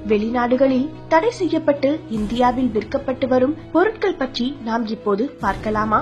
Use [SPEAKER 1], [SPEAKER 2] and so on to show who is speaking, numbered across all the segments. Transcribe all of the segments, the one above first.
[SPEAKER 1] வெளிநாடுகளில் தடை செய்யப்பட்டு இந்தியாவில் விற்கப்பட்டு வரும் பொருட்கள் பற்றி நாம் இப்போது பார்க்கலாமா?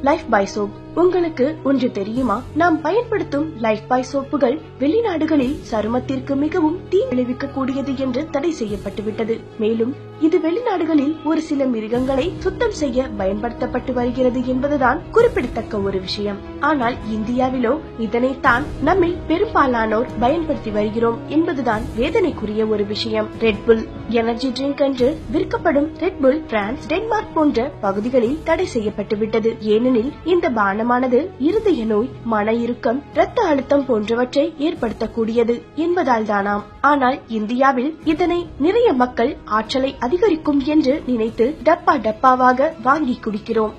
[SPEAKER 1] லைஃப் பாய் சோப். உங்களுக்கு ஒன்று தெரியுமா? நாம் பயன்படுத்தும் லைஃப் பாய் சோப்புகள் வெளிநாடுகளில் சருமத்திற்கு மிகவும் தீ விளைவிக்க கூடியது என்று தடை செய்யப்பட்டுவிட்டது. மேலும் இது வெளிநாடுகளில் ஒரு சில மிருகங்களை சுத்தம் செய்ய பயன்படுத்தப்பட்டு வருகிறது என்பதுதான் குறிப்பிடத்தக்க ஒரு விஷயம். ஆனால் இந்தியாவிலோ இதனைத்தான் நம்மில் பெரும்பாலானோர் பயன்படுத்தி வருகிறோம் என்பதுதான் வேதனைக்குரிய ஒரு விஷயம். ரெட்புல் எனர்ஜி ட்ரிங்க் என்று விற்கப்படும் ரெட்புல் பிரான்ஸ், டென்மார்க் போன்ற பகுதிகளில் தடை செய்யப்பட்டுவிட்டது. ஏனெனில் இந்த பானமானது இருதய நோய், மன இறுக்கம், இரத்த அழுத்தம் போன்றவற்றை ஏற்படுத்தக்கூடியது என்பதால் தானாம். ஆனால் இந்தியாவில் இதனை நிறைய மக்கள் ஆற்றலை அதிகரிக்கும் என்று நினைத்து டப்பா டப்பாவாக வாங்கி குடிக்கிறோம்.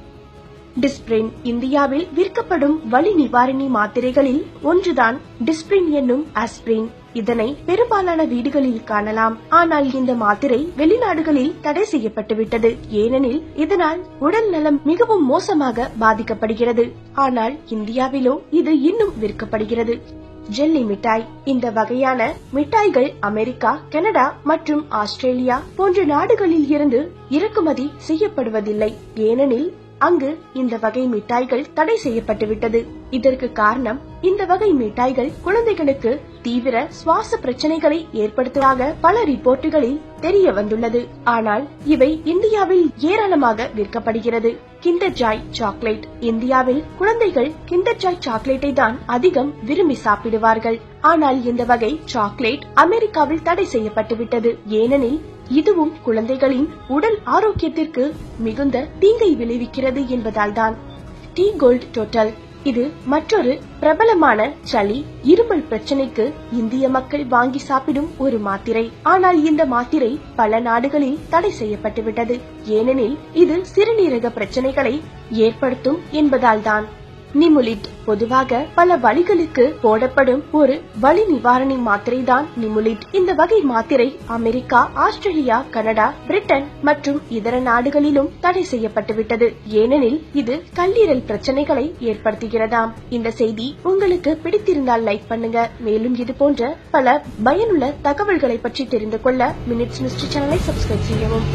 [SPEAKER 1] டிஸ்பிரின். இந்தியாவில் விற்கப்படும் வலி நிவாரணி மாத்திரைகளில் ஒன்றுதான் டிஸ்பிரின் என்னும் ஆஸ்பிரின். இதனை பெரும்பாலான வீடுகளில் காணலாம். ஆனால் இந்த மாத்திரை வெளிநாடுகளில் தடை செய்யப்பட்டுவிட்டது. ஏனெனில் இதனால் உடல் நலம் மிகவும் மோசமாக பாதிக்கப்படுகிறது. ஆனால் இந்தியாவிலோ இது இன்னும் விற்கப்படுகிறது. ஜெல்லி மிட்டாய். இந்த வகையான மிட்டாய்கள் அமெரிக்கா, கனடா மற்றும் ஆஸ்திரேலியா போன்ற நாடுகளில் இருந்து இறக்குமதி செய்யப்படுவதில்லை. ஏனெனில் அங்கு இந்த வகை மிட்டாய்கள் தடை செய்யப்பட்டுவிட்டது. இதற்கு காரணம் இந்த வகை மிட்டாய்கள் குழந்தைகளுக்கு தீவிர சுவாச பிரச்சனைகளை ஏற்படுத்துவதாக பல ரிப்போர்ட்டுகளில் தெரிய வந்துள்ளது. ஆனால் இவை இந்தியாவில் ஏராளமாக விற்கப்படுகிறது. Kinder Joy chocolate. இந்தியாவில் குழந்தைகள் கிண்டர் ஜாய் சாக்லேட்டை தான் அதிகம் விரும்பி சாப்பிடுவார்கள். ஆனால் இந்த வகை சாக்லேட் அமெரிக்காவில் தடை செய்யப்பட்டுவிட்டது. ஏனெனில் இதுவும் குழந்தைகளின் உடல் ஆரோக்கியத்திற்கு மிகுந்த தீங்கை விளைவிக்கிறது என்பதால் தான். டீ கோல்ட் டோட்டல். இது மற்றொரு பிரபலமான சளி, இருமல் பிரச்சனைக்கு இந்திய மக்கள் வாங்கி சாப்பிடும் ஒரு மாத்திரை. ஆனால் இந்த மாத்திரை பல நாடுகளில் தடை செய்யப்பட்டுவிட்டது. ஏனெனில் இது சிறுநீரக பிரச்சனைகளை ஏற்படுத்தும் என்பதால் தான். நிமுலிட். பொதுவாக பல வலிகளுக்கு போடப்படும் ஒரு வலி நிவாரணி மாத்திரை தான் நிமுலிட். இந்த வகை மாத்திரை அமெரிக்கா, ஆஸ்திரேலியா, கனடா, பிரிட்டன் மற்றும் இதர நாடுகளிலும் தடை செய்யப்பட்டுவிட்டது. ஏனெனில் இது கல்லீரல் பிரச்சனைகளை ஏற்படுத்துகிறதாம். இந்த செய்தி உங்களுக்கு பிடித்திருந்தால் லைக் பண்ணுங்க. மேலும் இது போன்ற பல பயனுள்ள தகவல்களை பற்றி தெரிந்து கொள்ள மினிட்ஸ் மிஸ்ட்ரி சேனலை சப்ஸ்கிரைப் செய்யவும்.